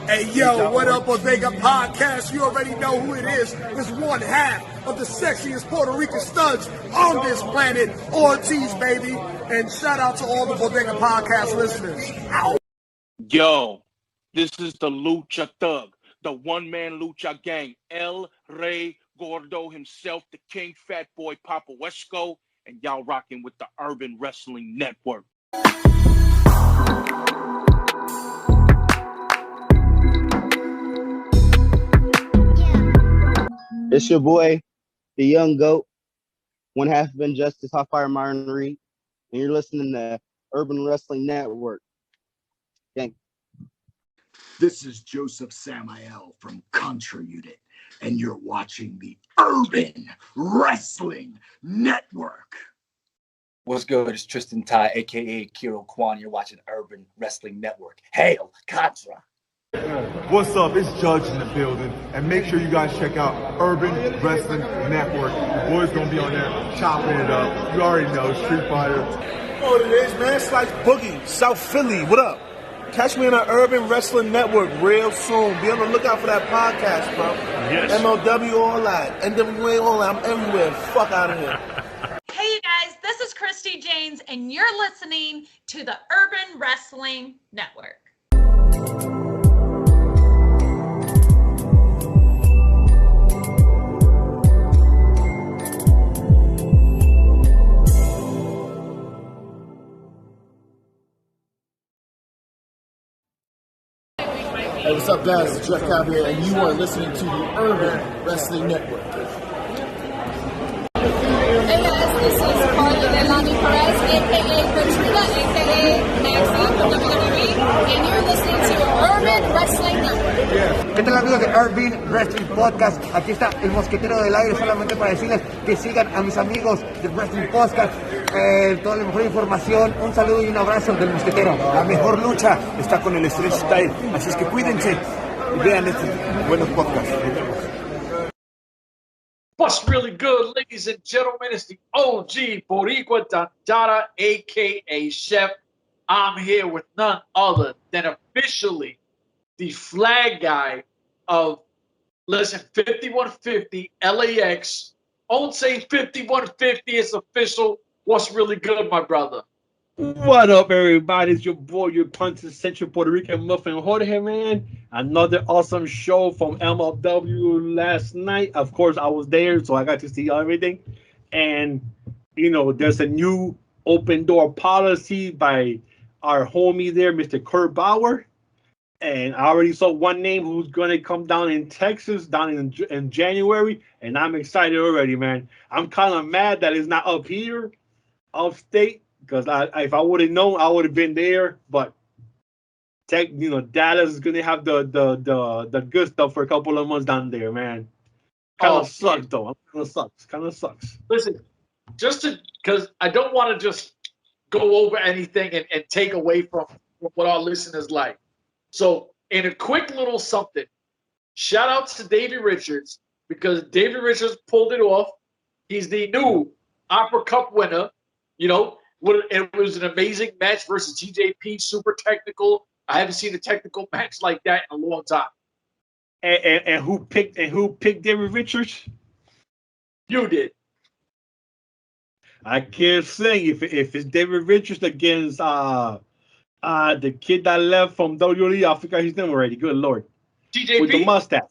Hey, yo, what up, Bodega Podcast? You already know who it is. It's one half of the sexiest Puerto Rican studs on this planet, Ortiz, baby. And shout out to all the Bodega Podcast listeners. Ow. Yo, this is the Lucha Thug, the one-man Lucha gang, El Rey Gordo himself, the King Fat Boy Papo Esco, and y'all rocking with the Urban Wrestling Network. It's your boy, the young GOAT, one half of Injustice, Hot Fire Myron, and you're listening to Urban Wrestling Network. Thank you. This is Josef Samael from Contra Unit, and you're watching the Urban Wrestling Network. What's good? It's Tristan Ty, a.k.a. Ikuro Kwon. You're watching Urban Wrestling Network. Hail, Contra! What's up? It's Judge in the building. And make sure you guys check out Urban Wrestling Network. The boys gonna be on there chopping it up. You already know, Street Fighter. You know what it is, man? It's like Boogie, South Philly. What up? Catch me on the Urban Wrestling Network real soon. Be on the lookout for that podcast, bro. Yes. MLW, all that. N.W.A, all that. I'm everywhere. Fuck out of here. Hey, you guys. This is Christi Jaynes, and you're listening to the Urban Wrestling Network. Hey, what's up, guys? It's Jeff Cavier, and you are listening to the Urban Wrestling Network. Hey guys, this is Carly Delani Perez, a.k.a. Katrina, a.k.a. Maxi from WWE, and you're listening to Urban Wrestling Network. ¿Qué tal, amigos de Urban Wrestling Podcast? Aquí está el mosquetero del aire solamente para decirles que sigan a mis amigos de Wrestling Podcast, toda la mejor información. Un saludo y un abrazo del mosquetero. La mejor lucha está con el Stretch Style, así es que cuídense y vean estos buenos podcasts. What's really good, ladies and gentlemen? It's the OG Boricua Dandara, a.k.a. Chef. I'm here with none other than officially the flag guy of, 5150 LAX. Don't say 5150, it's official. What's really good, my brother? What up, everybody? It's your boy, your punter, Central Puerto Rican Muffin Jorge, man. Another awesome show from MLW last night. Of course, I was there, so I got to see everything. And, you know, there's a new open door policy by our homie there, Mr. Kurt Bauer. And I already saw one name who's going to come down in Texas, down in January. And I'm excited already, man. I'm kind of mad that it's not up here, upstate. Because if I would have known, I would have been there. But Dallas is gonna have the good stuff for a couple of months down there, man. Kind of sucks, though. Kind of sucks. Listen, because I don't want to just go over anything and take away from what our listeners like. So, in a quick little something, shout out to Davey Richards, because Davey Richards pulled it off. He's the new Opera Cup winner, you know. It was an amazing match versus TJP, super technical. I haven't seen a technical match like that in a long time. And who picked David Richards? You did. I can't say if it's David Richards against the kid that left from WWE. I forgot his name already. Good Lord. TJP? With the mustache.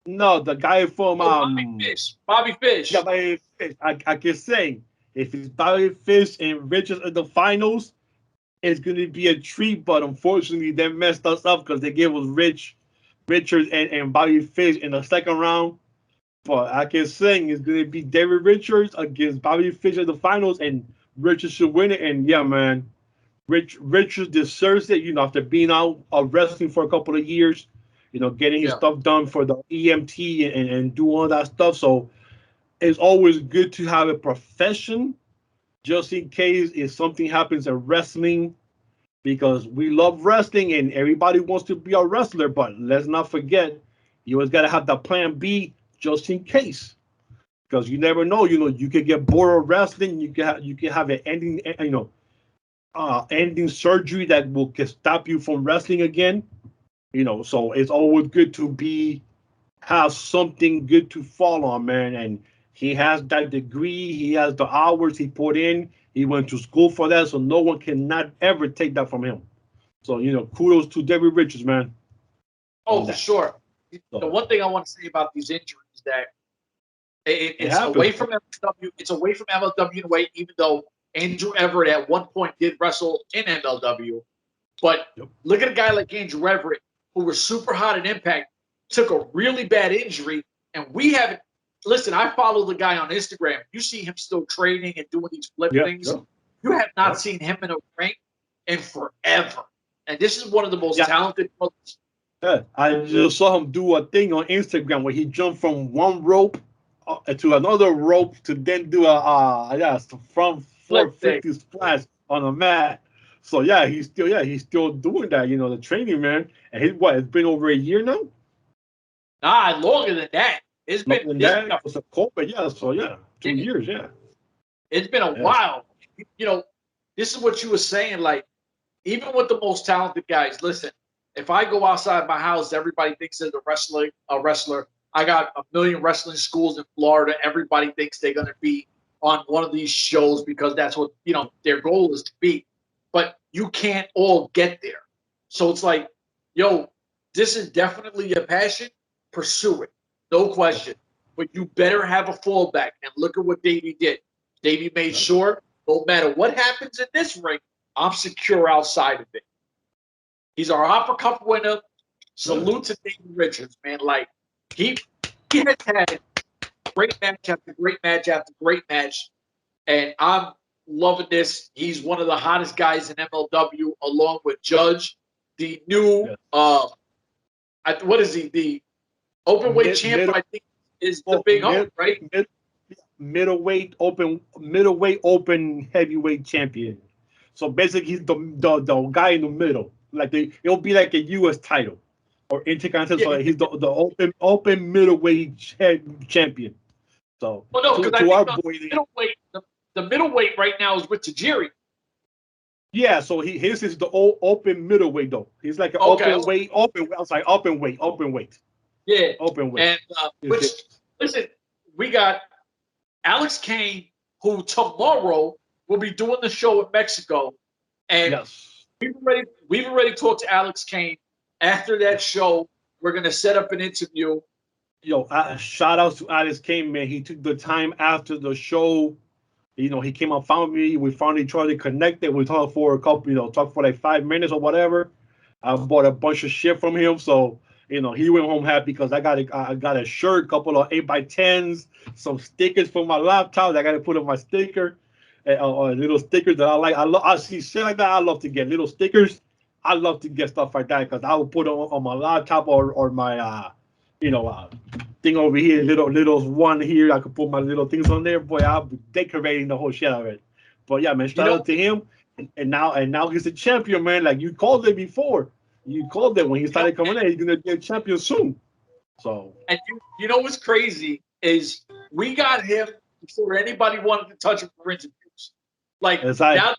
No, the guy from Bobby Fish. Bobby Fish. Yeah, Bobby Fish. I can say. If it's Bobby Fish and Richards in the finals, it's going to be a treat. But unfortunately, they messed us up because they gave us Richards and Bobby Fish in the second round. But I can say it's going to be David Richards against Bobby Fish in the finals, and Richards should win it. And yeah, man, Richards deserves it. You know, after being out of wrestling for a couple of years, you know, getting his stuff done for the EMT and do all that stuff. So it's always good to have a profession just in case if something happens in wrestling, because we love wrestling and everybody wants to be a wrestler. But let's not forget, you always got to have the plan B just in case, because you never know. You know, you could get bored of wrestling. You can have an ending, ending surgery that will stop you from wrestling again. You know, so it's always good to have something good to fall on, man. And he has that degree, he has the hours he put in, he went to school for that, so no one cannot ever take that from him. So, you know, kudos to David Richards, man. Oh, for sure. So, the one thing I want to say about these injuries is that it's happens. away from MLW. It's away from MLW in a way, even though Andrew Everett at one point did wrestle in MLW. But look at a guy like Andrew Everett, who was super hot in Impact, took a really bad injury, and we haven't. Listen, I follow the guy on Instagram. You see him still training and doing these flip things. You have not seen him in a ring in forever. And this is one of the most talented brothers. Yeah, I just saw him do a thing on Instagram where he jumped from one rope to another rope to then do a from 450 splash on a mat. So he's still doing that. You know, the training, man. And it's been over a year now. Nah, longer than that. It's been longer than that. It was a COVID, so 2 years, It's been a while. You know, this is what you were saying. Like, even with the most talented guys, listen. If I go outside my house, everybody thinks there's a wrestler. I got a million wrestling schools in Florida. Everybody thinks they're going to be on one of these shows because that's what, you know, their goal is to be. But you can't all get there. So it's like, yo, this is definitely your passion. Pursue it. No question. But you better have a fallback. And look at what Davey did. Davey made sure no matter what happens in this ring, I'm secure outside of it. He's our Hopper Cup winner. Salute to David Richards, man. Like, he has had great match after great match after great match. And I'm loving this. He's one of the hottest guys in MLW, along with Judge. The new, what is he? The openweight champ, I think, is the big homie, right? Middleweight open heavyweight champion. So basically, he's the guy in the middle. Like it'll be like a U.S. title or intercontinental. So he's the open middleweight champion. So to our boy, the middleweight right now is with Tajiri. Yeah, so his is the open middleweight though. He's like an open weight. I was like open weight. Yeah, open weight. And listen, we got Alex Kane, who tomorrow will be doing the show in Mexico, and we've already talked to Alex Kane. After that show, we're gonna set up an interview. Yo, shout out to Alex Kane, man. He took the time after the show. You know, he came and found me. We finally tried to connect. We talked for a couple, talked for like 5 minutes or whatever. I bought a bunch of shit from him, so he went home happy because I got a shirt, couple of 8x10s, some stickers for my laptop. I got to put on my sticker, little stickers that I like. I see shit like that. I love to get little stickers. I love to get stuff like that because I will put on my laptop or my thing over here, little one here. I could put my little things on there. Boy, I'll be decorating the whole shit of it. But yeah, man, shout out to him. And now he's a champion, man. Like you called it before. You called it when he started coming in. He's gonna be a champion soon. So and you know what's crazy is we got him before anybody wanted to touch him for interviews. Like now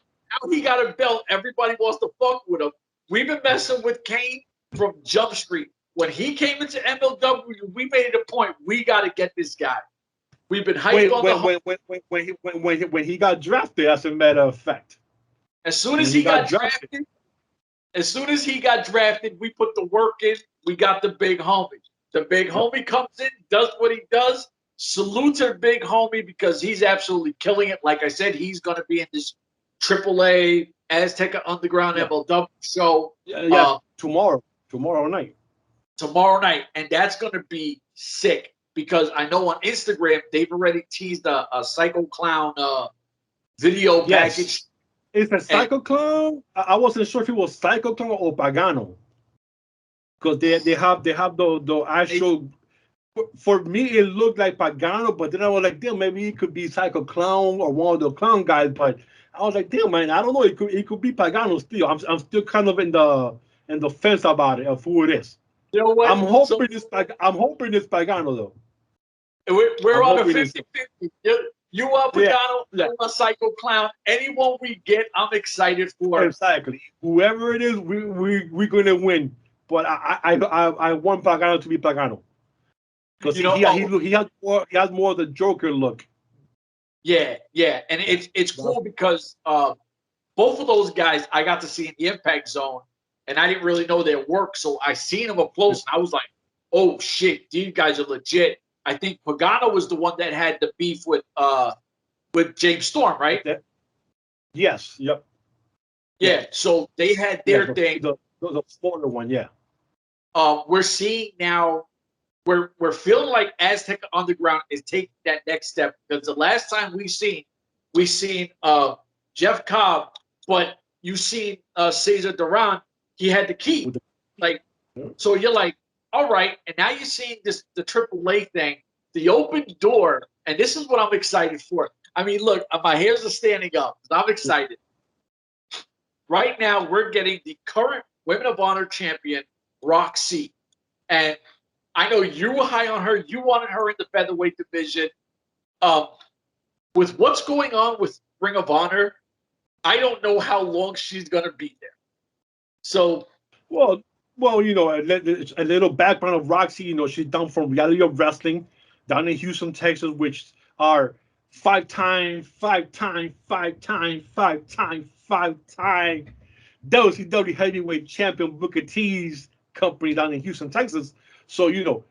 he got a belt, everybody wants to fuck with him. We've been messing with Kane from Jump Street. When he came into MLW, we made it a point. We got to get this guy. We've been hyped on when he got drafted, as a matter of fact. As soon as he got drafted, we put the work in. We got the big homie. The big homie comes in, does what he does. Salute to big homie because he's absolutely killing it. Like I said, he's going to be in this AAA Azteca Underground MLW show. Tomorrow night. Tomorrow night, and that's going to be sick because I know on Instagram they've already teased a Psycho Clown video package. It's a Psycho Clown. I wasn't sure if it was Psycho Clown or Pagano because they have the actual. For me, it looked like Pagano, but then I was like, damn, maybe it could be Psycho Clown or one of the clown guys. But I was like, damn, man, I don't know. It could be Pagano still. I'm still kind of in the fence about it of who it is. You know what? I'm hoping it's Pagano though. We're on a 50-50. You are Pagano, I'm a Psycho Clown. Anyone we get, I'm excited for. Exactly. Whoever it is, we're gonna win. but I want Pagano to be Pagano because he has more of the Joker look. Yeah, and it's cool because both of those guys I got to see in the Impact Zone, and I didn't really know their work, so I seen them up close, and I was like, "Oh shit, these guys are legit." I think Pagano was the one that had the beef with James Storm, right? Yes. Yep. Yeah. So they had their thing. The smaller one, yeah. We're seeing now. We're feeling like Aztec Underground is taking that next step because the last time we seen Jeff Cobb, but you seen Cesar Duran, he had the key. So you're like, all right, and now you're seeing the AAA thing, the open door, and this is what I'm excited for. I mean, look, my hairs are standing up. I'm excited. Right now, we're getting the current Women of Honor champion, Roxy, and I know you were high on her. You wanted her in the featherweight division. With what's going on with Ring of Honor, I don't know how long she's going to be there. So, well, you know, a little background of Roxy. You know, she's down from Reality of Wrestling down in Houston, Texas, which are five-time WCW heavyweight champion Booker T's company down in Houston, Texas. So, you know,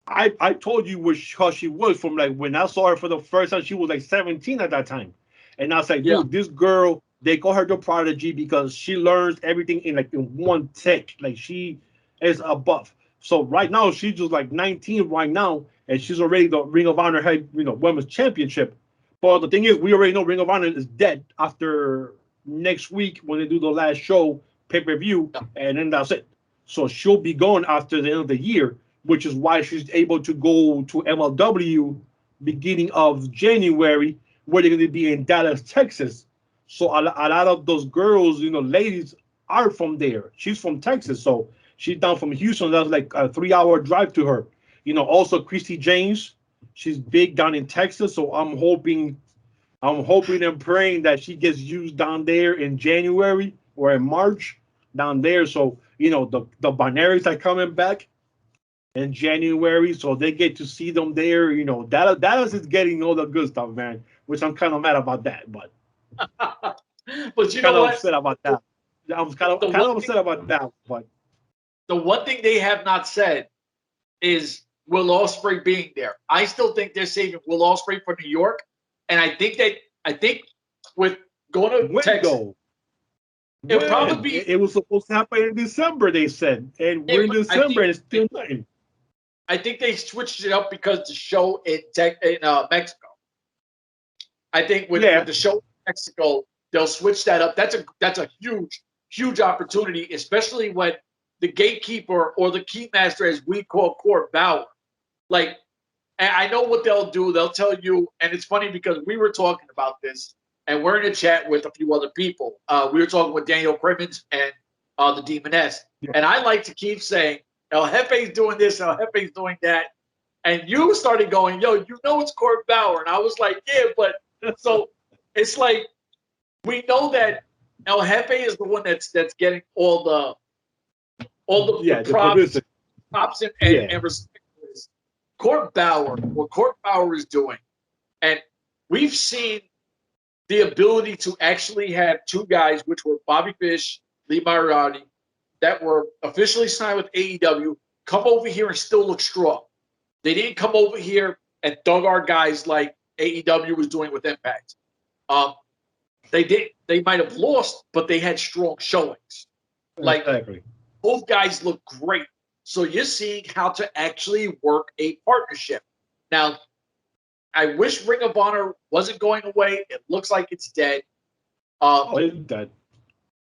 I told you how she was from like when I saw her for the first time, she was like 17 at that time. And I was like, dude, this girl, they call her the prodigy because she learns everything in one take. Like she is a buff. So right now she's just like 19 right now, and she's already the Ring of Honor head, women's championship. But the thing is, we already know Ring of Honor is dead after next week when they do the last show pay-per-view, and then that's it. So she'll be gone after the end of the year, which is why she's able to go to MLW beginning of January, where they're going to be in Dallas, Texas. So a lot of those girls, ladies are from there. She's from Texas, so she's down from Houston. That's like a 3-hour drive to her. Also Christi Jaynes, she's big down in Texas. So I'm hoping and praying that she gets used down there in January or in March down there. So the binaries are coming back in January, so they get to see them there. Dallas is getting all the good stuff, man. Which I'm kind of mad about that, but. But you know what? Upset about that. I was kind of upset about that, but the one thing they have not said is Will Ospreay being there. I still think they're saving Will Ospreay for New York, and I think with going to Texas, it'll probably be. It was supposed to happen in December, they said, and we're in December, and it's still nothing. I think they switched it up because the show in Mexico. I think with the show in Mexico, they'll switch that up. That's a huge opportunity, especially when the gatekeeper or the keymaster, as we call Court Bauer. Like, and I know what they'll do. They'll tell you, and it's funny because we were talking about this, and we're in a chat with a few other people. We were talking with Daniel Crimmins and the Demoness, and I like to keep saying, El Jefe's doing this, El Jefe's doing that. And you started going, yo, it's Court Bauer. And I was like, yeah, but so it's like we know that El Jefe is the one that's getting all the props and respect. Court Bauer, what Court Bauer is doing, and we've seen the ability to actually have two guys, which were Bobby Fish, Lee Moriarty, that were officially signed with AEW, come over here and still look strong. They didn't come over here and thug our guys like AEW was doing with Impact. They might have lost, but they had strong showings. Exactly. Both guys look great. So you're seeing how to actually work a partnership. Now, I wish Ring of Honor wasn't going away. It looks like it's dead. It's dead.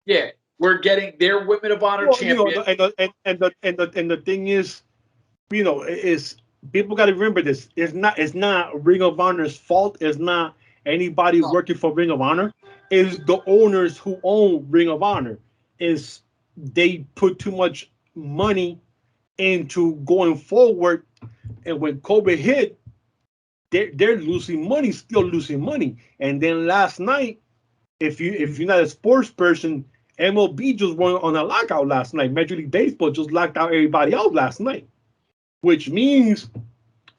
Yeah, we're getting their Women of Honor champion. And the thing is, is people got to remember this. It's not Ring of Honor's fault. It's not anybody working for Ring of Honor. It's the owners who own Ring of Honor. They put too much money into going forward, and when COVID hit, they're losing money, still losing money. And then last night, if you're not a sports person MLB just went on a lockout last night. Major League Baseball just locked out everybody out last night, which means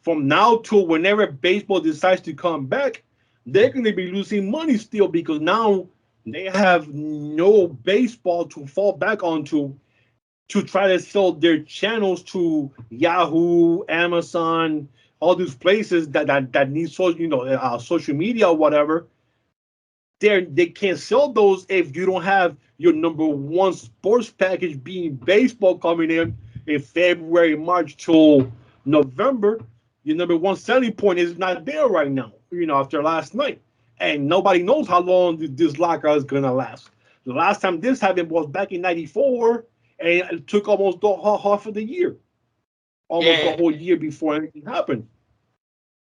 from now till whenever baseball decides to come back, they're going to be losing money still because now they have no baseball to fall back onto to try to sell their channels to Yahoo, Amazon, all these places that need social media or whatever. They can't sell those if you don't have your number one sports package being baseball coming in February, March till November. Your number one selling point is not there right now, after last night. And nobody knows how long this lockout is going to last. The last time this happened was back in 94, and it took almost half of the year. Almost the whole year before anything happened.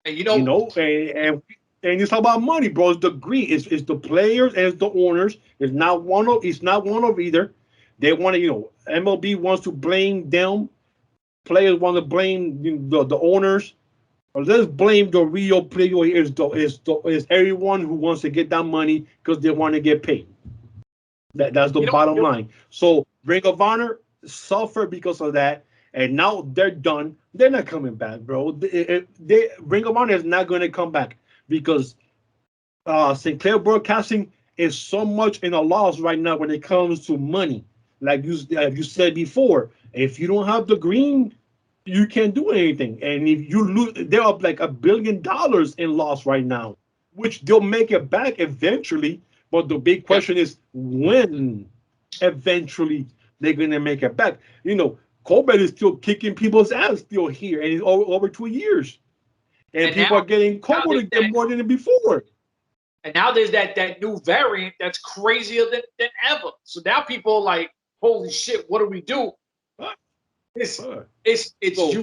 And and it's about money, bro. It's the greed. It's the players and it's the owners. It's not one of either. They want to, MLB wants to blame them. Players want to blame the owners. Or let's blame the real player is everyone who wants to get that money because they want to get paid. That's the bottom line. So Ring of Honor suffered because of that, and now they're done. They're not coming back, bro. Ring of Honor is not going to come back because Sinclair Broadcasting is so much in a loss right now when it comes to money. Like you said before, if you don't have the green, you can't do anything. And if you lose, they're up like $1 billion in loss right now, which they'll make it back eventually. But the big question is when eventually they're going to make it back. Colbert is still kicking people's ass still here, and it's over 2 years. And people are getting Colbert again more than before. And now there's that new variant that's crazier than ever. So now people are like, holy shit, what do we do? You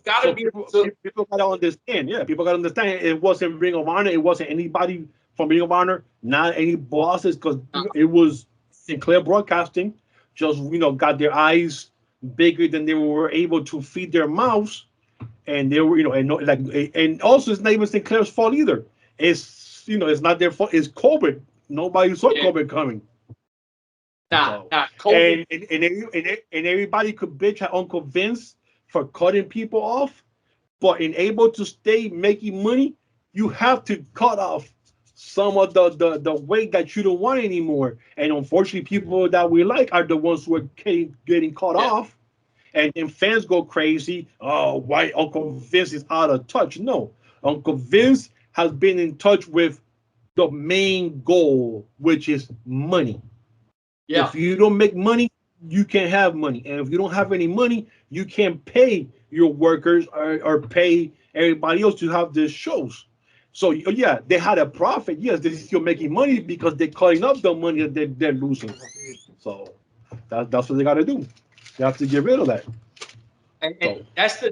gotta be able to. People gotta understand. Yeah, people gotta understand. It wasn't Ring of Honor. It wasn't anybody from Ring of Honor. Not any bosses, because it was Sinclair Broadcasting. Just got their eyes bigger than they were able to feed their mouths, and they were and also it's not even Sinclair's fault either. It's it's not their fault. It's COVID. Nobody saw COVID coming. COVID. And everybody could bitch at Uncle Vince for cutting people off, but in able to stay making money, you have to cut off some of the weight that you don't want anymore. And unfortunately, people that we like are the ones who are getting cut off, and then fans go crazy. Oh, why Uncle Vince is out of touch? No, Uncle Vince has been in touch with the main goal, which is money. Yeah. If you don't make money, you can't have money. And if you don't have any money, you can't pay your workers or pay everybody else to have these shows. So, yeah, they had a profit. Yes, they're still making money because they're cutting up the money that they're losing. So that's what they got to do. They have to get rid of that. And that's the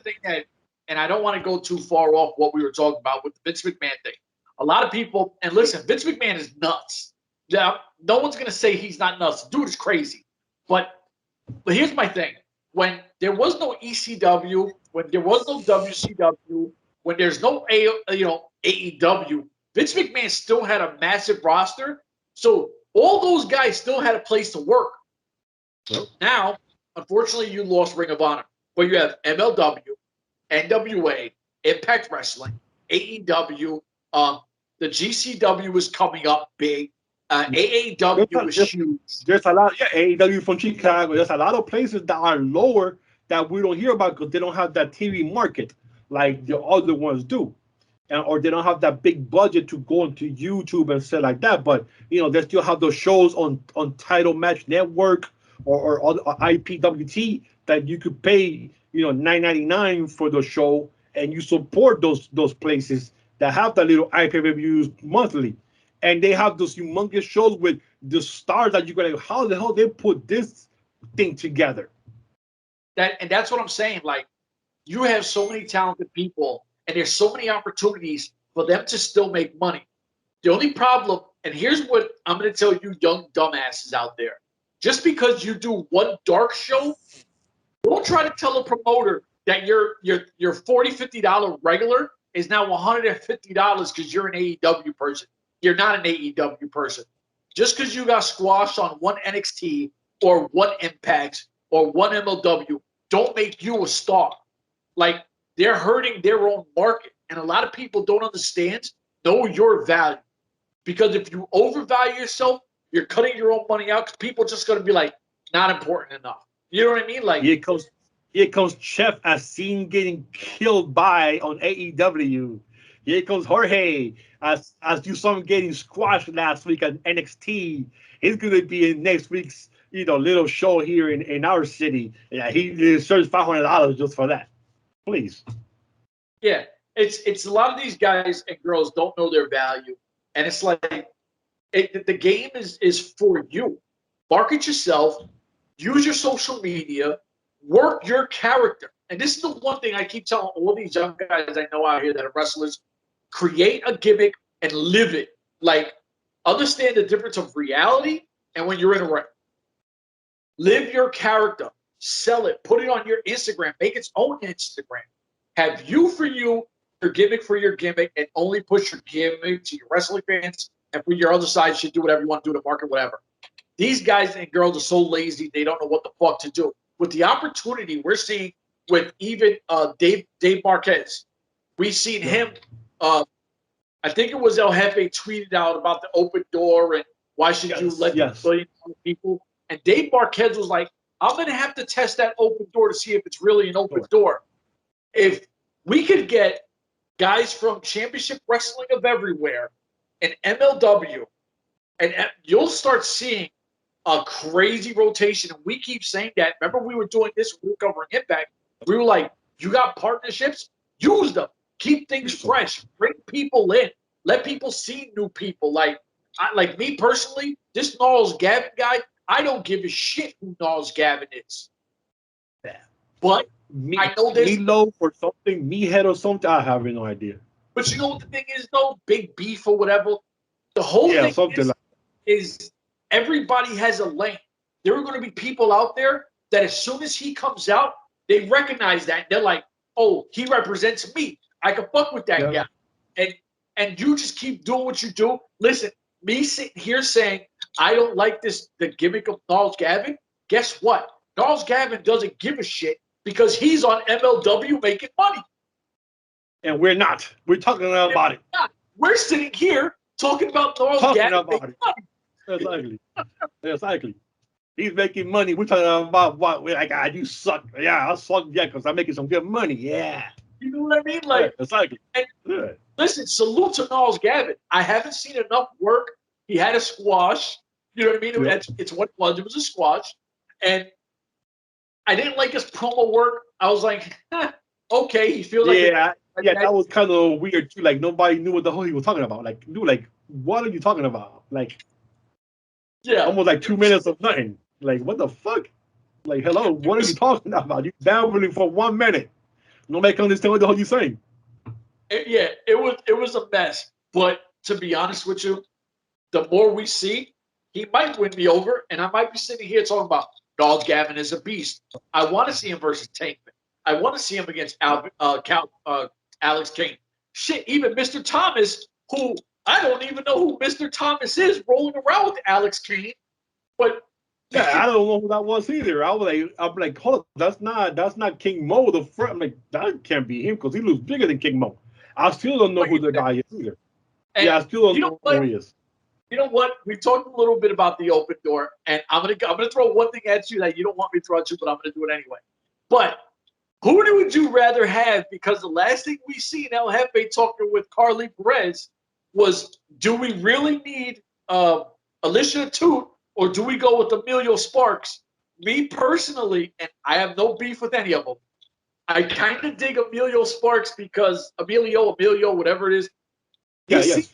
thing that, and I don't want to go too far off what we were talking about with the Vince McMahon thing. A lot of people, and listen, Vince McMahon is nuts. Now, no one's going to say he's not nuts. The dude is crazy. But here's my thing. When there was no ECW, when there was no WCW, when there's no AEW, Vince McMahon still had a massive roster. So all those guys still had a place to work. Yep. Now, unfortunately, you lost Ring of Honor. But you have MLW, N.W.A, Impact Wrestling, AEW. The GCW is coming up big. AEW is huge. There's a lot, AEW from Chicago. There's a lot of places that are lower that we don't hear about because they don't have that TV market like the other ones do, or they don't have that big budget to go into YouTube and stuff like that. But they still have those shows on Title Match Network or IPWT that you could pay $9.99 for the show, and you support those places that have that little pay-per-views monthly. And they have those humongous shows with the stars that you're going to, how the hell they put this thing together? And that's what I'm saying. Like, you have so many talented people, and there's so many opportunities for them to still make money. The only problem, and here's what I'm going to tell you young dumbasses out there. Just because you do one dark show, don't try to tell a promoter that your $40, $50 regular is now $150 because you're an AEW person. You're not an AEW person. just because you got squashed on one NXT or one Impact or one MLW, don't make you a star. Like, they're hurting their own market. And a lot of people don't understand, know your value. Because if you overvalue yourself, you're cutting your own money out because people are just going to be like, not important enough. You know what I mean? Like, here comes Chef as seen getting killed by on AEW. Here comes Jorge as you saw him getting squashed last week on NXT. He's going to be in next week's little show here in our city. Yeah, he deserves $500 just for that. Please. Yeah, it's a lot of these guys and girls don't know their value. And it's like, the game is for you. Market yourself, use your social media, work your character. And this is the one thing I keep telling all these young guys I know out here that are wrestlers: create a gimmick and live it. Like, understand the difference of reality and when you're in a ring. Live your character, sell it, put it on your Instagram, make its own Instagram. Have you for you, your gimmick for your gimmick, and only push your gimmick to your wrestling fans, and for your other side, you should do whatever you want to do to market, whatever. These guys and girls are so lazy, they don't know what the fuck to do. With the opportunity we're seeing with even Dave Marquez, we've seen him, I think it was El Jefe tweeted out about the open door and why should you let billion people. And Dave Marquez was like, I'm going to have to test that open door to see if it's really an open door. If we could get guys from Championship Wrestling of everywhere and MLW, and you'll start seeing a crazy rotation. And we keep saying that. Remember, we were doing this, we were covering Impact. We were like, you got partnerships? Use them. Keep things fresh. Bring people in. Let people see new people. Like me personally, this Gnarls Gavin guy, I don't give a shit who Gnarls Gavin is. But I know there's Meatloaf or something, Meathead or something. I have no idea. But you know what the thing is, though? Big beef or whatever. The whole thing is everybody has a lane. There are going to be people out there that as soon as he comes out, they recognize that. They're like, oh, he represents me. I can fuck with that guy. And you just keep doing what you do. Listen, me sitting here saying, I don't like the gimmick of Gnarls Gavin. Guess what? Gnarls Gavin doesn't give a shit because he's on MLW making money. And we're not. We're talking about it. We're sitting here talking about Gnarls Gavin making money. Exactly. He's making money. We're talking about what? We're like, you suck. Yeah, I suck. Yeah, because I'm making some good money. Yeah. You know what I mean? Like, exactly. Listen, salute to Gnarls Gavin. I haven't seen enough work. He had a squash. You know what I mean? It's what it was. It was a squash. And I didn't like his promo work. I was like, okay, he feels like that was kind of weird too. Like, nobody knew what the hell he was talking about. Like, dude, like, what are you talking about? Like, almost like 2 minutes of nothing. Like, what the fuck? Like, hello, what are you talking about? You babbling for 1 minute. Nobody can understand what the hell you're saying. It was a mess. But to be honest with you, the more we see, he might win me over, and I might be sitting here talking about Gnarls Gavin is a beast. I want to see him versus Tankman. I want to see him against Alex Kane. Shit, even Mr. Thomas, who I don't even know who Mr. Thomas is, rolling around with Alex Kane. But I don't know who that was either. I'm like, hold up, that's not King Mo the front. I'm like, that can't be him because he looks bigger than King Mo. I still don't know who the guy is either. I still don't know who he is. You know what? We talked a little bit about the open door, and I'm gonna throw one thing at you that you don't want me to throw at you, but I'm gonna do it anyway. But who would you rather have? Because the last thing we see in El Jefe talking with Carly Perez was, do we really need Alicia Toot, or do we go with Emilio Sparks? Me personally, and I have no beef with any of them, I kind of dig Emilio Sparks because Emilio, whatever it is, he stays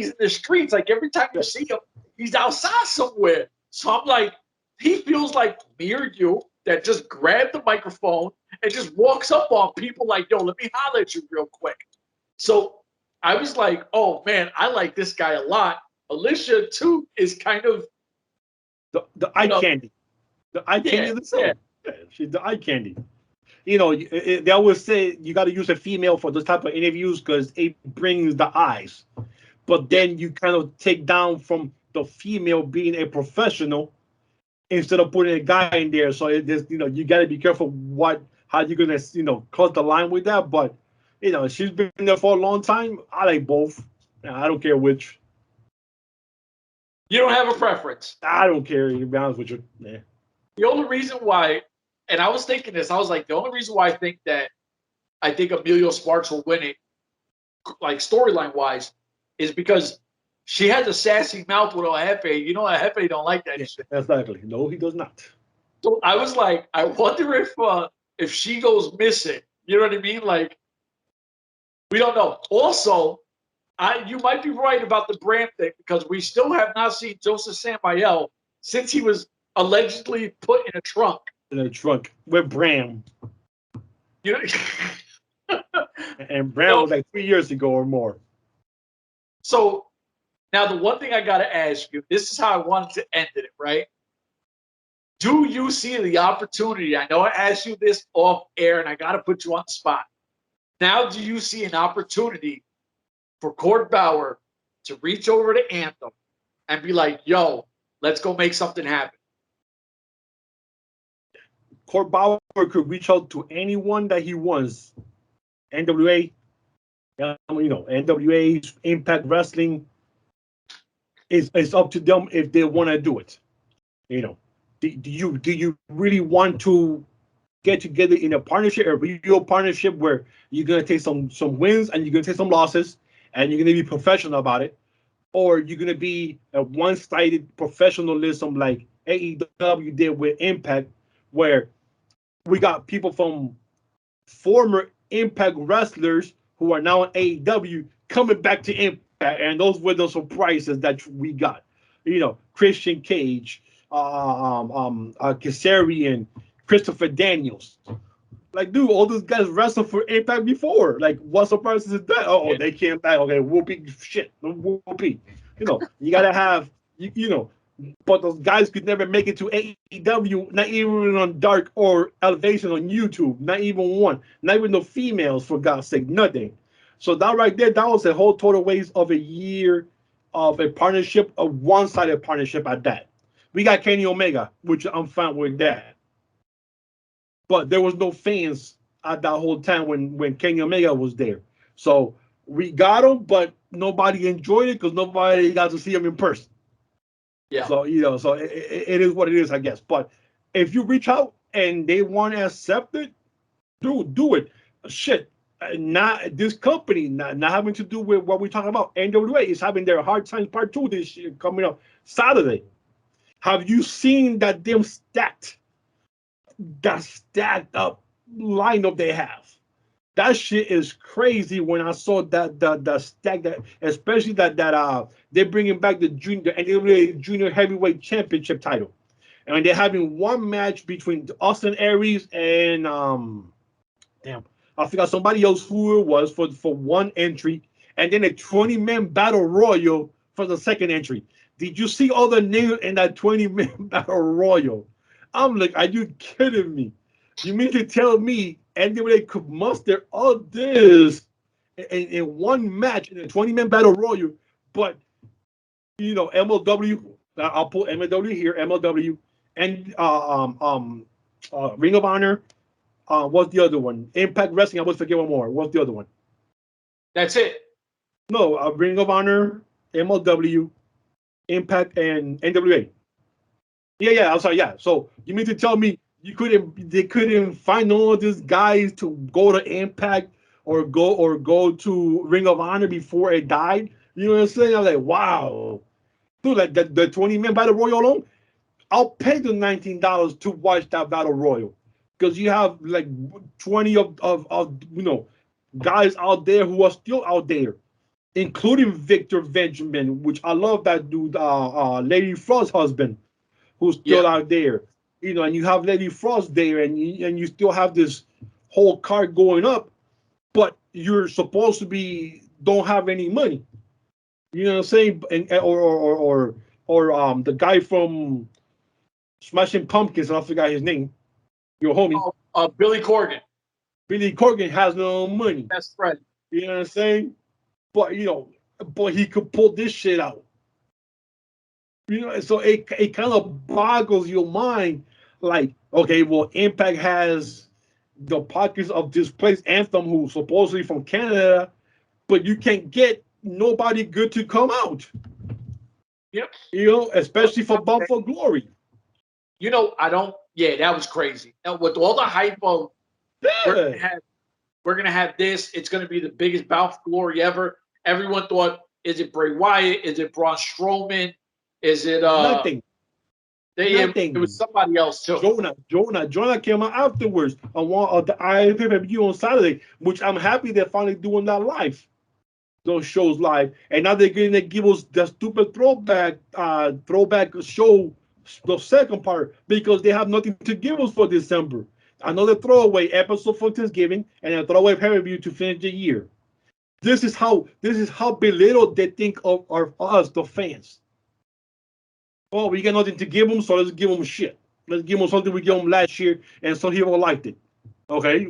in the streets. Like, every time you see him, he's outside somewhere. So I'm like, he feels like me or you that just grabbed the microphone and just walks up on people like, yo, let me holler at you real quick. So I was like, oh man, I like this guy a lot. Alicia too is kind of the eye candy. The eye candy of the show. Yeah, she's the eye candy. You know, they always say you got to use a female for this type of interviews because it brings the eyes. but then you kind of take down from the female being a professional instead of putting a guy in there. So it just, you got to be careful how you're gonna, cross the line with that. But she's been there for a long time. I like both. I don't care which. You don't have a preference. I don't care, to be honest with you. Yeah. The only reason why, and I was thinking this, I was like, the only reason why I think Emilio Sparks will win it, like storyline wise, is because she has a sassy mouth with Jefe. Jefe don't like that shit. Exactly. No, he does not. So I was like, I wonder if she goes missing. You know what I mean? Like, we don't know. Also, you might be right about the brand thing because we still have not seen Josef Samael since he was allegedly put in a trunk. In a trunk with Bram. You know? And Bram was like 3 years ago or more. So now the one thing I got to ask you, this is how I wanted to end it, right? Do you see the opportunity? I know I asked you this off air and I got to put you on the spot. Now, do you see an opportunity for Court Bauer to reach over to Anthem and be like, yo, let's go make something happen? Court Bauer could reach out to anyone that he wants. N.W.A, N.W.A, Impact Wrestling. It's up to them if they want to do it. Do you really want to get together in a partnership, a real partnership where you're gonna take some wins and you're gonna take some losses and you're gonna be professional about it, or you're gonna be a one-sided professionalism like AEW did with Impact, where we got people from former Impact wrestlers who are now in AEW coming back to Impact, and those were the surprises that we got. Christian Cage, Kazarian, Christopher Daniels. Like, dude, all those guys wrestled for Impact before. Like, what surprise is that? Oh, they came back. Okay, whoopee, shit, whoopee. You gotta have, but those guys could never make it to AEW, not even on Dark or Elevation on YouTube, not even one, not even the females, for God's sake, nothing. So that right there, that was a whole total waste of a year of a partnership, a one-sided partnership at that. We got Kenny Omega, which I'm fine with that. But there was no fans at that whole time when Kenny Omega was there. So we got him, but nobody enjoyed it because nobody got to see him in person. Yeah. So, so it is what it is, I guess. But if you reach out and they want to accept it, do it. Shit. Not this company, not having to do with what we're talking about. N.W.A is having their Hard Times Part 2 this year coming up Saturday. Have you seen that damn stacked up lineup they have? That shit is crazy. When I saw the stack, that especially that they're bringing back the NWA Junior Heavyweight Championship title, and they're having one match between Austin Aries and I forgot somebody else who it was for one entry, and then a 20-man battle royal for the second entry. Did you see all the names in that 20-man battle royal? I'm like, are you kidding me? You mean to tell me NWA could muster all this in one match in a 20-man battle royal? But MLW, I'll put MLW here, MLW, and Ring of Honor. What's the other one? Impact Wrestling. I always forget one more. What's the other one? That's it. No, Ring of Honor, MLW, Impact, and NWA. Yeah. I'm sorry. Yeah. So you mean to tell me they couldn't find all these guys to go to Impact or go to Ring of Honor before it died? You know what I'm saying? I'm like, wow, dude, like the 20-man battle royal alone, I'll pay the $19 to watch that battle royal because you have like 20 of guys out there who are still out there, including Victor Benjamin, which I love that dude, Lady Frost's husband, who's still out there. And you have Lady Frost there, and you still have this whole card going up, but you're supposed to don't have any money. You know what I'm saying? And or the guy from Smashing Pumpkins, I forgot his name. Your homie. Billy Corgan. Billy Corgan has no money. Best friend. You know what I'm saying? But but he could pull this shit out. You know, so it kind of boggles your mind. Like, okay, well, Impact has the pockets of displaced Anthem, who's supposedly from Canada, but you can't get nobody good to come out. Yep. You know, especially for Bound for Glory. You know, yeah, that was crazy. Now, with all the hype of we're gonna have this, it's gonna be the biggest Bound for Glory ever. Everyone thought, is it Bray Wyatt? Is it Braun Strowman? Is it nothing? It was somebody else too. Jonah came out afterwards on one of the pay-per-view on Saturday, which I'm happy they're finally doing that live. Those shows live, and now they're going to give us the stupid throwback show, the second part, because they have nothing to give us for December. Another throwaway episode for Thanksgiving and a throwaway pay-per-view to finish the year. This is how belittled they think of us, the fans. Oh, we got nothing to give them, so let's give them shit. Let's give them something we gave them last year, and some people liked it. Okay,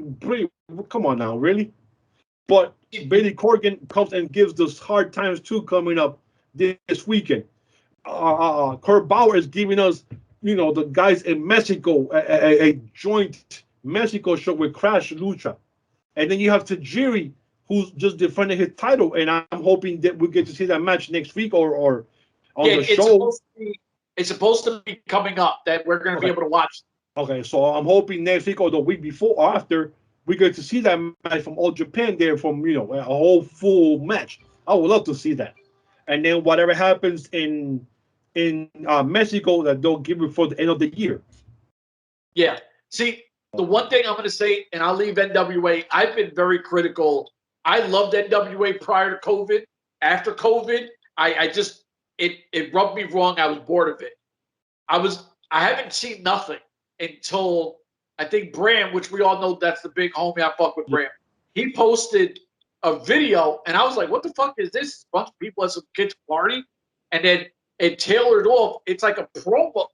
come on now, really? But Billy Corgan comes and gives us hard times too coming up this weekend. Kurt Bauer is giving us, you know, the guys in Mexico, a joint Mexico show with Crash Lucha. And then you have Tajiri, who's just defending his title, and I'm hoping that we get to see that match next week or on the show. It's supposed to be coming up that we're going to be able to watch. Okay, so I'm hoping next week or the week before or after we get to see that match from All Japan there, from, you know, a whole full match. I would love to see that. And then whatever happens in Mexico, that they'll give it for the end of the year. Yeah. See, the one thing I'm going to say, and I'll leave N.W.A. I've been very critical. I loved N.W.A. prior to COVID. After COVID, I just it rubbed me wrong. I was bored of it. I haven't seen nothing until I think Bram, which we all know that's the big homie. I fuck with Bram. He posted a video, and I was like, "What the fuck is this?" A bunch of people at some kids' party, and then it tailored off. It's like a promo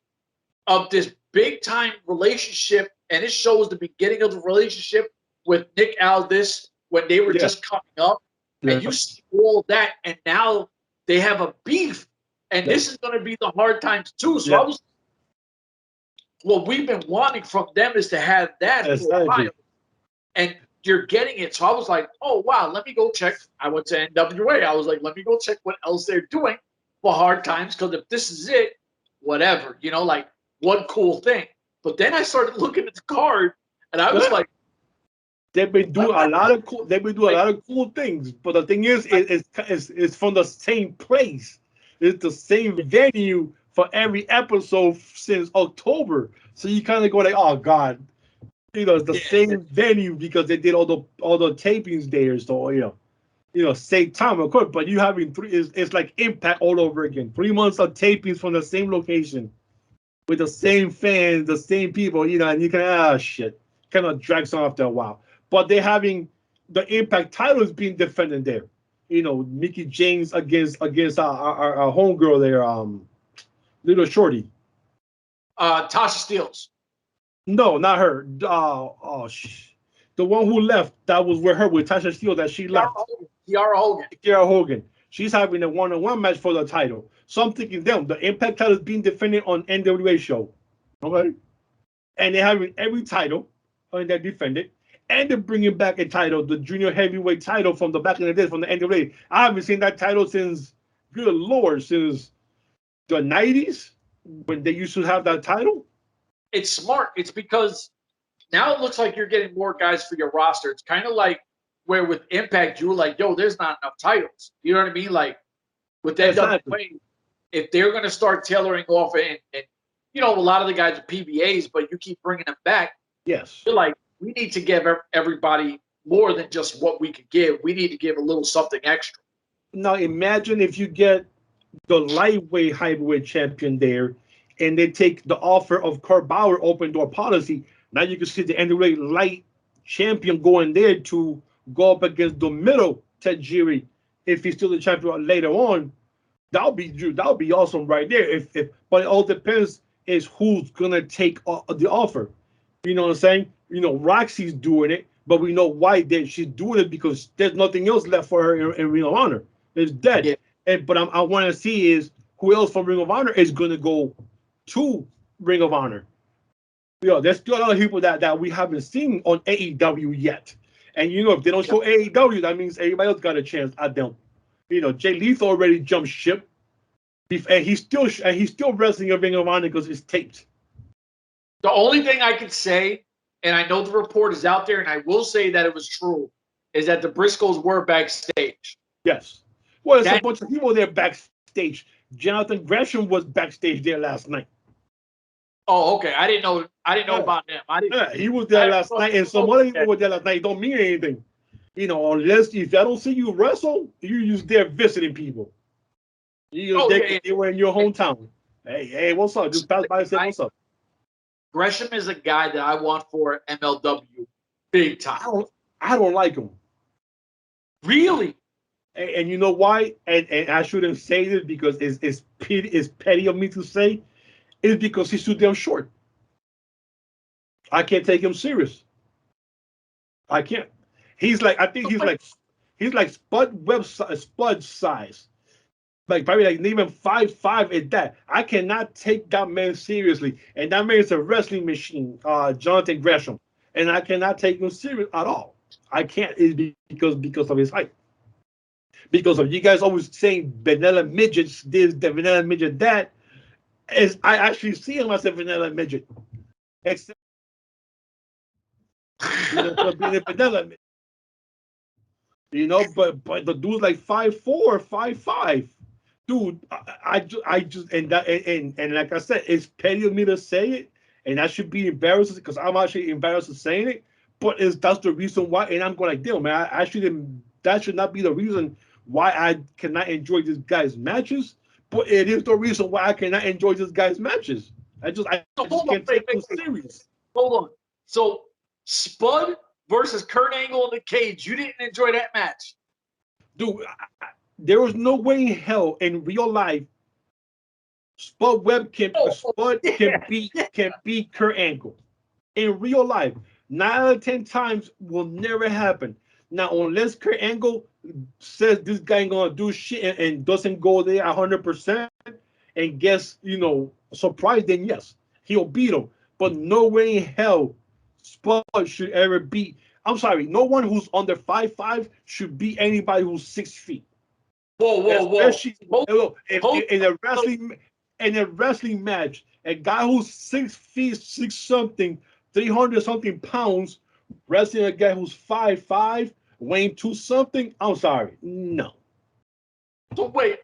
of this big time relationship, and it shows the beginning of the relationship with Nick Aldis when they were just coming up, and you see all that, and now they have a beef, and this is going to be the hard times too. So what we've been wanting from them is to have that for a while, and you're getting it. So I was like, oh wow, let me go check. I went to N.W.A. I was like, let me go check what else they're doing for hard times, because if this is it, whatever, you know, like one cool thing. But then I started looking at the card, and I was like, they've been doing a lot of cool things. But the thing is, it's from the same place. It's the same venue for every episode since October. So you kind of go like, oh God, you know, it's the same venue because they did all the tapings there. So you know, same time, of course. But you having it's like Impact all over again. 3 months of tapings from the same location with the same fans, the same people. You know, and you can shit, kind of drags on after a while. But they're having the Impact titles being defended there. You know, Mickie James against our homegirl there, little shorty. Tasha Steelz. No, not her. The one who left, that was with her with Tasha Steelz that she left. Kiara Hogan. She's having a one-on-one match for the title. So I'm thinking the Impact title is being defended on N.W.A. show. Okay? And they're having every title and they're defended. And they're bringing back a title, the junior heavyweight title from the back in the day, from the N.W.A. I haven't seen that title since, good Lord, since the 90s when they used to have that title. It's smart. It's because now it looks like you're getting more guys for your roster. It's kind of like where with Impact, you were like, yo, there's not enough titles. You know what I mean? Like with that N.W.A., if they're going to start tailoring off and, you know, a lot of the guys are PBAs, but you keep bringing them back. Yes. You're like, we need to give everybody more than just what we could give. We need to give a little something extra. Now imagine if you get the lightweight heavyweight champion there, and they take the offer of Kurt Bauer open door policy. Now you can see the N.W.A. light champion going there to go up against the middle Tajiri if he's still the champion later on. That'll be awesome right there. But it all depends is who's gonna take the offer. You know what I'm saying? You know, Roxy's doing it, but we know why she's doing it because there's nothing else left for her in Ring of Honor. It's dead. Yeah. But I want to see is who else from Ring of Honor is going to go to Ring of Honor. There's still a lot of people that we haven't seen on AEW yet. And if they don't show AEW, that means everybody else got a chance. I don't. Jay Lethal already jumped ship, and he's still wrestling in Ring of Honor because it's taped. The only thing I could say, and I know the report is out there, and I will say that it was true, is that the Briscoes were backstage. Yes. Well, there's a bunch of people there backstage. Jonathan Gresham was backstage there last night. Oh, okay. I didn't know about them. He was there last night, and some other people were there last night. Don't mean anything. Unless if I don't see you wrestle, you're just there visiting people. You were in your hometown. Hey, what's up? Just pass by and say what's up. Gresham is a guy that I want for MLW big time. I don't like him. Really? And you know why? And I shouldn't say this because it's petty of me to say. It's because he's too damn short. I can't take him serious. I can't. He's like Spud size. Like probably like even 5'5" at that. I cannot take that man seriously. And that man is a wrestling machine, Jonathan Gresham. And I cannot take him serious at all. I can't. It's because of his height. Because of you guys always saying vanilla midgets this, the vanilla midget that. I actually see him as a vanilla midget. Except for being a vanilla midget. But the dude's like 5'4", 5'5". Dude, I just and like I said, it's petty of me to say it, and I should be embarrassed because I'm actually embarrassed of saying it. But that's the reason why, and I'm going like, damn, man, that should not be the reason why I cannot enjoy this guy's matches. But it is the reason why I cannot enjoy this guy's matches. I just can't take him serious. Hold on. So Spud versus Kurt Angle in the cage. You didn't enjoy that match, dude. There was no way in hell in real life Spud can beat Kurt Angle. In real life, 9 out of 10 times will never happen. Now, unless Kurt Angle says this guy ain't gonna do shit and doesn't go there 100% and gets, surprised, then yes, he'll beat him. But no way in hell Spud should ever beat. I'm sorry, no one who's under 5'5" should beat anybody who's 6 feet. Whoa. In a wrestling match, a guy who's 6 feet, 6 something, 300 something pounds, wrestling a guy who's 5'5", weighing 2 something. I'm sorry, no. So wait.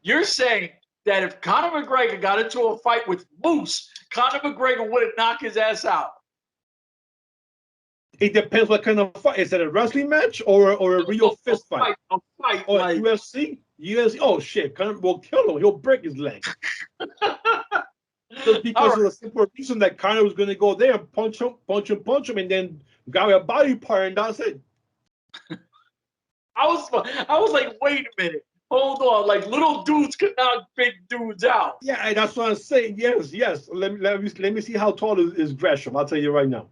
You're saying that if Conor McGregor got into a fight with Moose, Conor McGregor wouldn't knock his ass out? It depends what kind of fight. Is it a wrestling match or a real fist fight? A fight. Or UFC? UFC? Oh, shit. Conor will kill him. He'll break his leg. Just because of the simple reason that Conor was going to go there and punch him, and then got a body part, and that's it. I was like, wait a minute. Hold on. Like, little dudes could knock big dudes out. Yeah, and that's what I'm saying. Yes. Let me see how tall is Gresham. I'll tell you right now.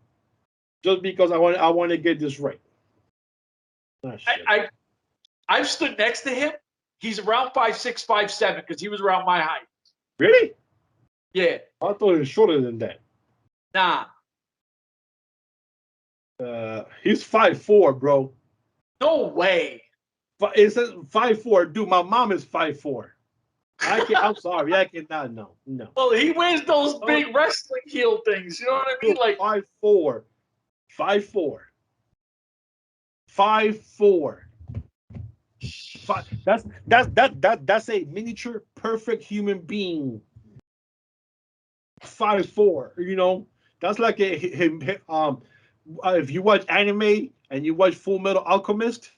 Just because I want to get this right. I've stood next to him. He's around 5'6", 5'7", because he was around my height. Really? Yeah. I thought he was shorter than that. Nah. He's 5'4", bro. No way. But it says 5'4", dude. My mom is 5'4". I'm sorry. I cannot. No. Well, he wears those big wrestling heel things. You know what I mean? Like 5'4". 5'4". That's a miniature perfect human being. 5'4". That's like if you watch anime and you watch Full Metal Alchemist,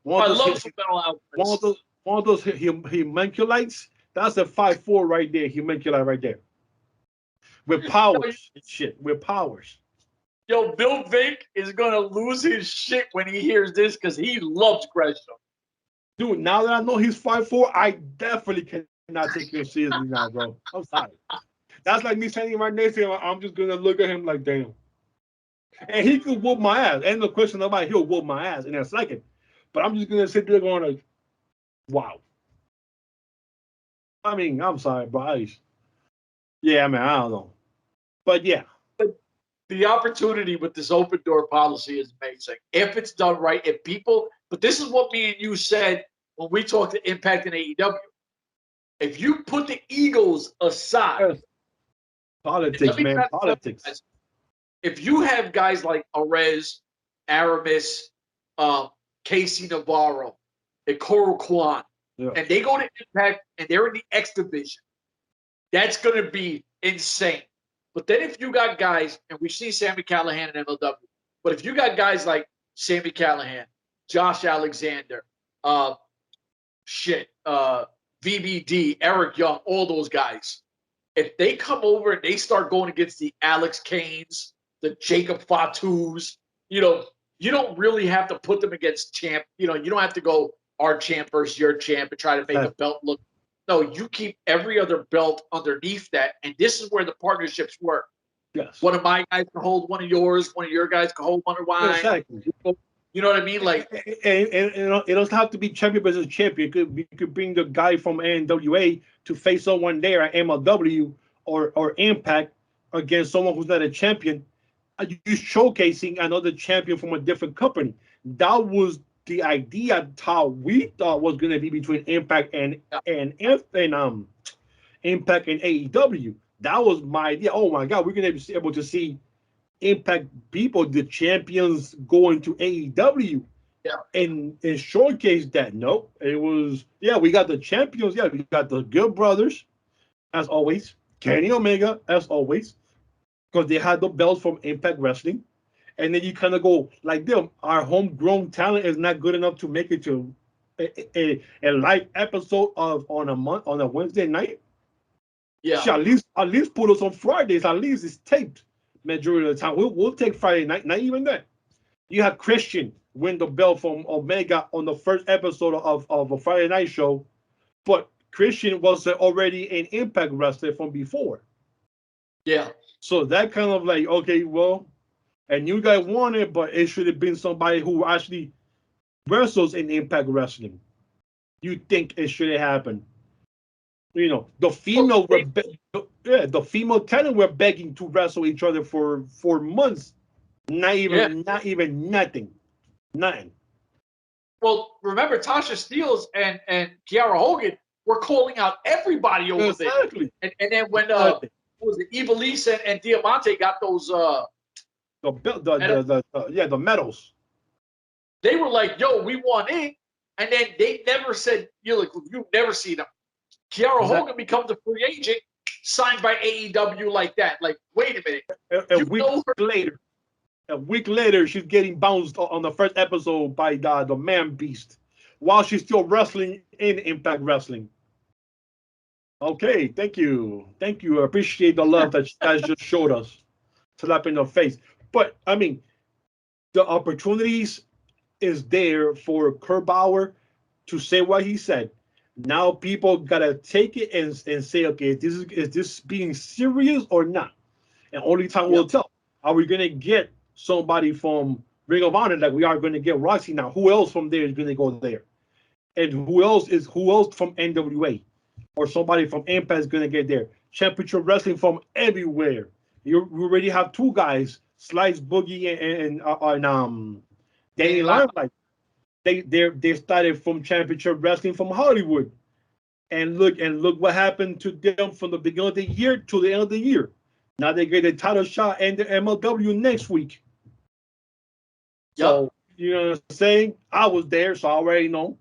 I love Full Metal Alchemist. One of those homunculates. That's a 5'4" right there. Homunculite right there. With powers and shit. With powers. Yo, Bill Vink is going to lose his shit when he hears this because he loves Gresham. Dude, now that I know he's 5'4", I definitely cannot take him seriously now, bro. I'm sorry. That's like me standing right next to him. I'm just going to look at him like, damn. And he could whoop my ass. Ain't no question about it. He'll whoop my ass in a second. But I'm just going to sit there going like, Wow. I mean, I'm sorry, but yeah, man, I don't know. But yeah. The opportunity with this open door policy is amazing. If it's done right, if people, but this is what me and you said when we talked to Impact and AEW. If you put the egos aside, politics, man, politics. If you have guys like Arez, Aramis, Casey Navarro, Ikuro Kwon, and they go to Impact and they're in the X division, that's going to be insane. But then if you got guys, and we see Sami Callihan and MLW, but if you got guys like Sami Callihan, Josh Alexander, VBD, Eric Young, all those guys, if they come over and they start going against the Alex Kanes, the Jacob Fatus, you don't really have to put them against champ. You don't have to go our champ versus your champ and try to make a belt look. No, you keep every other belt underneath that, and this is where the partnerships work. Yes. One of my guys can hold one of yours. One of your guys can hold one of mine. Exactly. You know what I mean? Like, and it doesn't have to be champion versus champion. You could bring the guy from N.W.A to face someone there at MLW or Impact against someone who's not a champion. You showcasing another champion from a different company. That was the idea how we thought was going to be between Impact and Impact and AEW. That was my idea. Oh my God, we're going to be able to see Impact people, the champions, going to AEW, and showcase that. Nope, it was we got the champions. Yeah, we got the Good Brothers, as always. Kenny Omega, as always, because they had the belts from Impact Wrestling. And then you kind of go like them. Our homegrown talent is not good enough to make it to a live episode on a Wednesday night. Yeah. At least put us on Fridays. At least it's taped majority of the time. We'll take Friday night. Not even that. You have Christian win the belt from Omega on the first episode of a Friday night show, but Christian was already an Impact wrestler from before. Yeah. So that kind of like, okay, well. And you guys won it, but it should have been somebody who actually wrestles in Impact Wrestling. You think it should have happened? The female the female talent were begging to wrestle each other for months. Not even nothing. Well, remember Tasha Steelz and Kiara Hogan were calling out everybody over there. And then when was it Ivelisse and Diamante got those the medals. They were like, "Yo, we won it," and then they never said, "You've never seen them." Kiara Hogan becomes a free agent, signed by AEW like that. Like, wait a minute. A week later, she's getting bounced on the first episode by the Man Beast, while she's still wrestling in Impact Wrestling. Okay, thank you. I appreciate the love that you guys just showed us. Slap in the face. But, I mean, the opportunities is there for Kurt Bauer to say what he said. Now people got to take it and say, okay, is this being serious or not? And only time will tell. Are we going to get somebody from Ring of Honor like we are going to get Roxy now? Who else from there is going to go there? And who else from N.W.A? Or somebody from Impact is going to get there? Championship Wrestling from everywhere. We already have two guys, Slice Boogie and Danny Limelight. They started from Championship Wrestling from Hollywood, and look what happened to them from the beginning of the year to the end of the year. Now they get a title shot and the MLW next week. So you know what I'm saying? I was there, so I already know.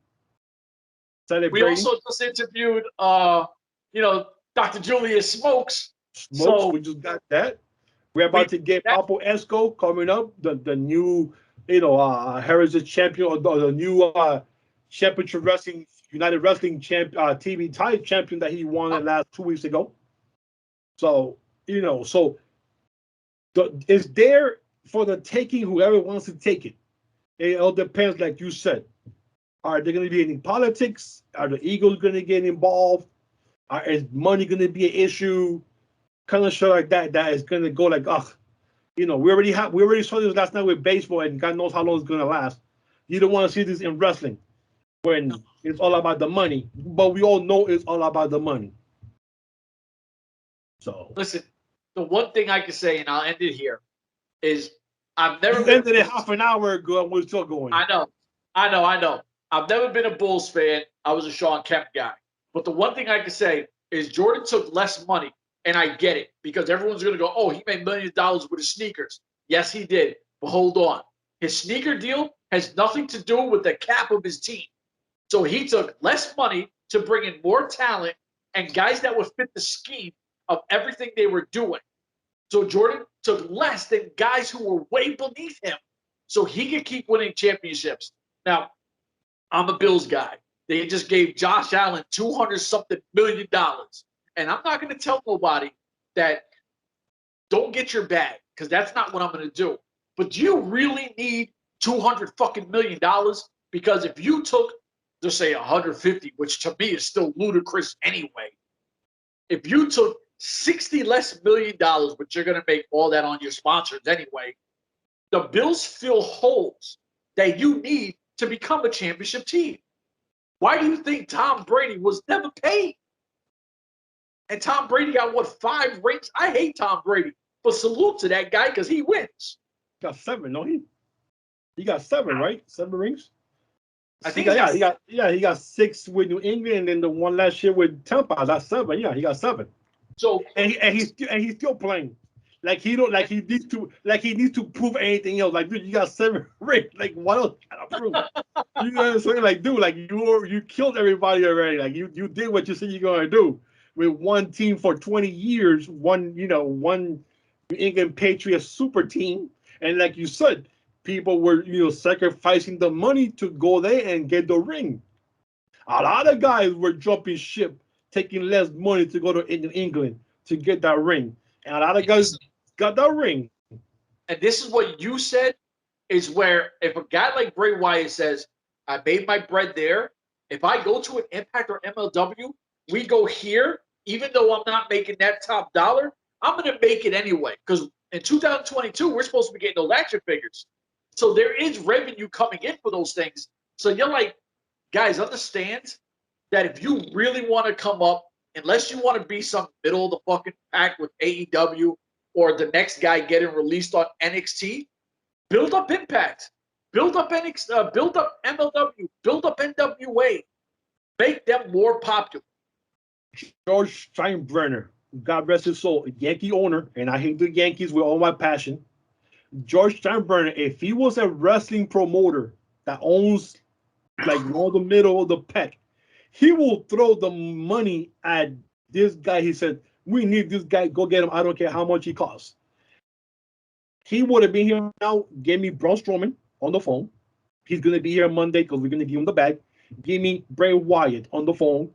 We also just interviewed, Dr. Julius Smokes. We just got that. We're about to get Papo Esco coming up, the new, heritage champion, or the new championship wrestling, United Wrestling TV title champion that he won the last 2 weeks ago. So, it's there for the taking, whoever wants to take it. It all depends, like you said. Are there going to be any politics? Are the egos going to get involved? Is money going to be an issue? Kind of show like that is going to go like, we already saw this last night with baseball, and God knows how long it's going to last. You don't want to see this in wrestling. when it's all about the money. But we all know it's all about the money. So listen, the one thing I can say, and I'll end it here, is I've never you been ended it half an hour ago and we're still going. I know. I've never been a Bulls fan. I was a Sean Kemp guy. But the one thing I can say is Jordan took less money, and I get it, because everyone's going to go, oh, he made millions of dollars with his sneakers. Yes, he did. But hold on. His sneaker deal has nothing to do with the cap of his team. So he took less money to bring in more talent and guys that would fit the scheme of everything they were doing. So Jordan took less than guys who were way beneath him so he could keep winning championships. Now, I'm a Bills guy. They just gave Josh Allen $200-something million. And I'm not going to tell nobody that don't get your bag, because that's not what I'm going to do. But do you really need $200 fucking million? Because if you took, just say 150, which to me is still ludicrous anyway, if you took $60 less million, but you're going to make all that on your sponsors anyway, the Bills fill holes that you need to become a championship team. Why do you think Tom Brady was never paid? And Tom Brady got, what, 5 rings? I hate Tom Brady, but salute to that guy because he wins. Got 7, no? He got 7, right? 7 rings? I think he got 6 with New England, and then the one last year with Tampa. That's 7. Yeah, he got 7. So and he's still playing. Like he needs to prove anything else. Like, dude, you got 7 rings. Like, what else can I prove? You know what I'm saying? Like, dude, like you killed everybody already. Like you did what you said you're gonna do with one team for 20 years, one New England Patriots super team, and like you said, people were sacrificing the money to go there and get the ring. A lot of guys were jumping ship, taking less money to go to England to get that ring, and a lot of guys got that ring. And this is what you said, is where if a guy like Bray Wyatt says, I made my bread there, if I go to an Impact or MLW, we go here, even though I'm not making that top dollar, I'm going to make it anyway. Because in 2022, we're supposed to be getting those action figures. So there is revenue coming in for those things. So you're like, guys, understand that if you really want to come up, unless you want to be some middle of the fucking pack with AEW or the next guy getting released on NXT, build up Impact, build up NXT, build up MLW, build up N.W.A, make them more popular. George Steinbrenner, God rest his soul, a Yankee owner, and I hate the Yankees with all my passion. George Steinbrenner, if he was a wrestling promoter that owns like the middle of the pack, he will throw the money at this guy. He said, we need this guy, go get him. I don't care how much he costs. He would have been here now, gave me Braun Strowman on the phone. He's going to be here Monday because we're going to give him the bag. Give me Bray Wyatt on the phone.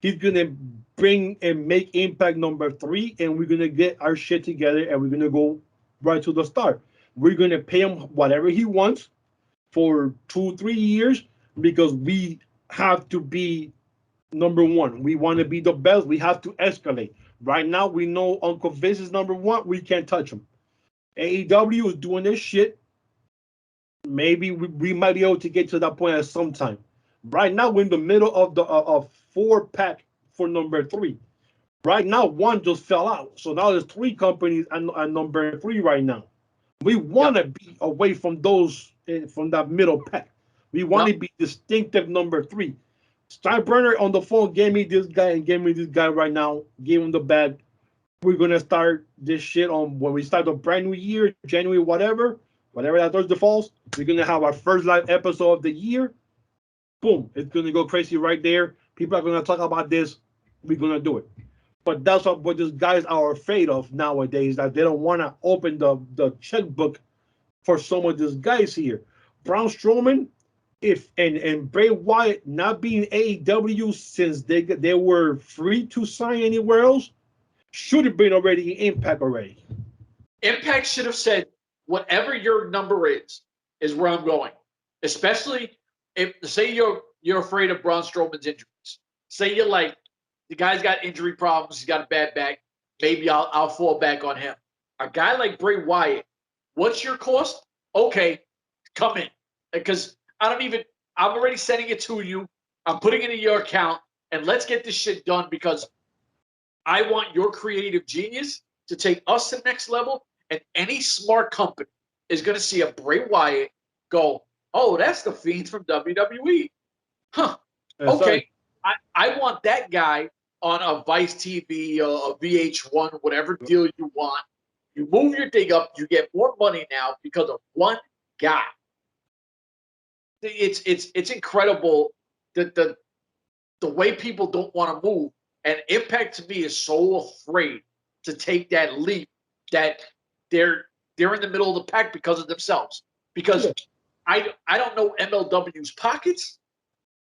He's going to bring and make Impact number 3, and we're going to get our shit together, and we're going to go right to the start. We're going to pay him whatever he wants for 2-3 years because we have to be number 1. We want to be the best. We have to escalate. Right now, we know Uncle Vince is number 1. We can't touch him. AEW is doing this shit. Maybe we might be able to get to that point at some time. Right now, we're in the middle of the 4-pack for number 3. Right now, 1 just fell out. So now there's 3 companies at number 3 right now. We want to be away from those, from that middle pack. We want to be distinctive number 3. Steinbrenner on the phone gave me this guy and gave me this guy right now. Gave him the bag. We're going to start this shit on when we start the brand new year, January, whatever that Thursday falls. We're going to have our first live episode of the year. Boom. It's going to go crazy right there. People are going to talk about this. We're going to do it. But that's what these guys are afraid of nowadays, that they don't want to open the checkbook for some of these guys here. Braun Strowman, and Bray Wyatt not being AEW since they were free to sign anywhere else, should have been already in Impact already. Impact should have said, whatever your number is where I'm going. Especially if, say you're afraid of Braun Strowman's injuries. Say you're like, the guy's got injury problems, he's got a bad back, maybe I'll fall back on him. A guy like Bray Wyatt, what's your cost? Okay, come in. Because I'm already sending it to you. I'm putting it in your account, and let's get this shit done because I want your creative genius to take us to the next level, and any smart company is going to see a Bray Wyatt go, oh, that's the Fiend from WWE. Huh. Okay. I want that guy on a Vice TV, a VH1, whatever deal you want. You move your thing up, you get more money now because of one guy. It's incredible that the way people don't want to move. And Impact to me is so afraid to take that leap that they're in the middle of the pack because of themselves. Because I don't know MLW's pockets,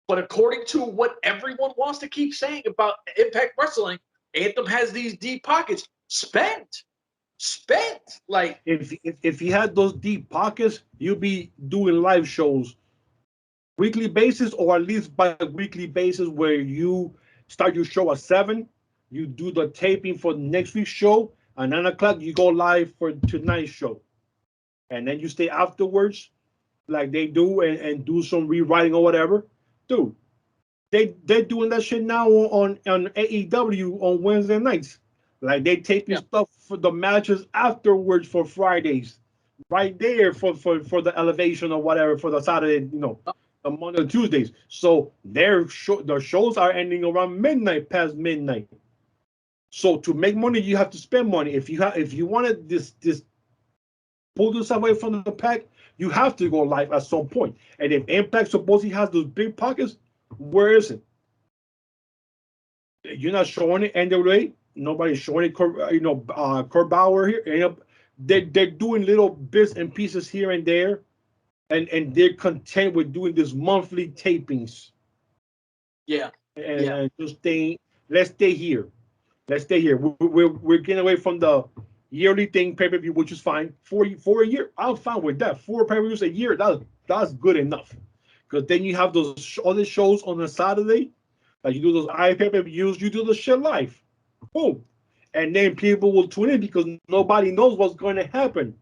but according to what everyone wants to keep saying about Impact Wrestling, Anthem has these deep pockets. Spent. Like if you had those deep pockets, you'd be doing live shows weekly basis, or at least bi-weekly basis, where you start your show at 7, you do the taping for next week's show, at 9 o'clock you go live for tonight's show, and then you stay afterwards like they do and do some rewriting or whatever. Dude, they're doing that shit now on AEW on Wednesday nights. Like they taping stuff for the matches afterwards for Fridays, right there for the elevation or whatever for the Saturday, the Monday and Tuesdays. So their shows are ending around midnight, past midnight. So to make money, you have to spend money. If you wanted this pull this away from the pack, you have to go live at some point. And if Impact supposedly has those big pockets, where is it? You're not showing it N.W.A. Nobody's showing it. Kurt Bauer here. They're doing little bits and pieces here and there, and they're content with doing this monthly tapings. And just staying. Let's stay here. We're getting away from the yearly thing, pay-per-view, which is fine. For a year, I'm fine with that. 4 pay-per-views a year, that's good enough. Because then you have those other shows on a Saturday. Like you do those pay-per-views, you do the shit live. Boom. And then people will tune in because nobody knows what's going to happen.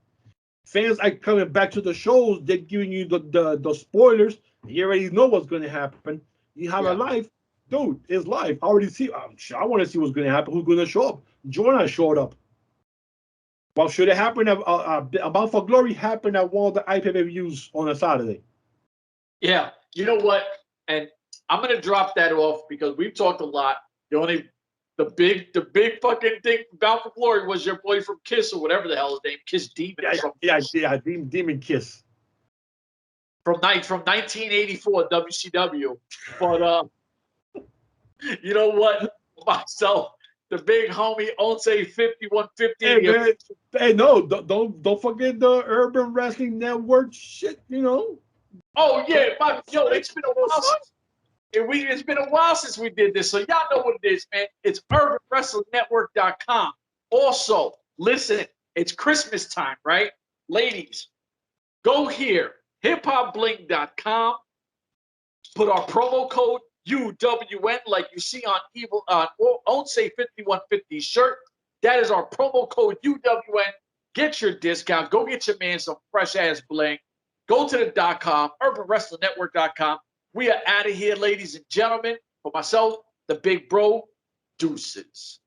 Fans are coming back to the shows, they're giving you the spoilers. You already know what's going to happen. You have a live. Dude, it's live. I already see. I want to see what's going to happen. Who's going to show up? Jonah showed up. Well, should it happen? About for Glory happened at one of the pay-per-views on a Saturday. Yeah, you know what? And I'm gonna drop that off because we've talked a lot. The big fucking thing about for Glory was your boy from Kiss or whatever the hell his name, Kiss Demon. Demon Kiss. From 1984 WCW, but you know what? Myself, the big homie Once 5150. Hey man, hey no, don't forget the Urban Wrestling Network shit. Oh yeah, it's been a while. It's been a while since we did this, so y'all know what it is, man. It's urbanwrestlingnetwork.com. Also, listen, it's Christmas time, right? Ladies, go here, hiphopbling.com. Put our promo code UWN, like you see on Once 5150 shirt. That is our promo code UWN. Get your discount. Go get your man some fresh ass bling. Go to the .com, urbanwrestlingnetwork.com. We are out of here, ladies and gentlemen. For myself, the big bro, deuces.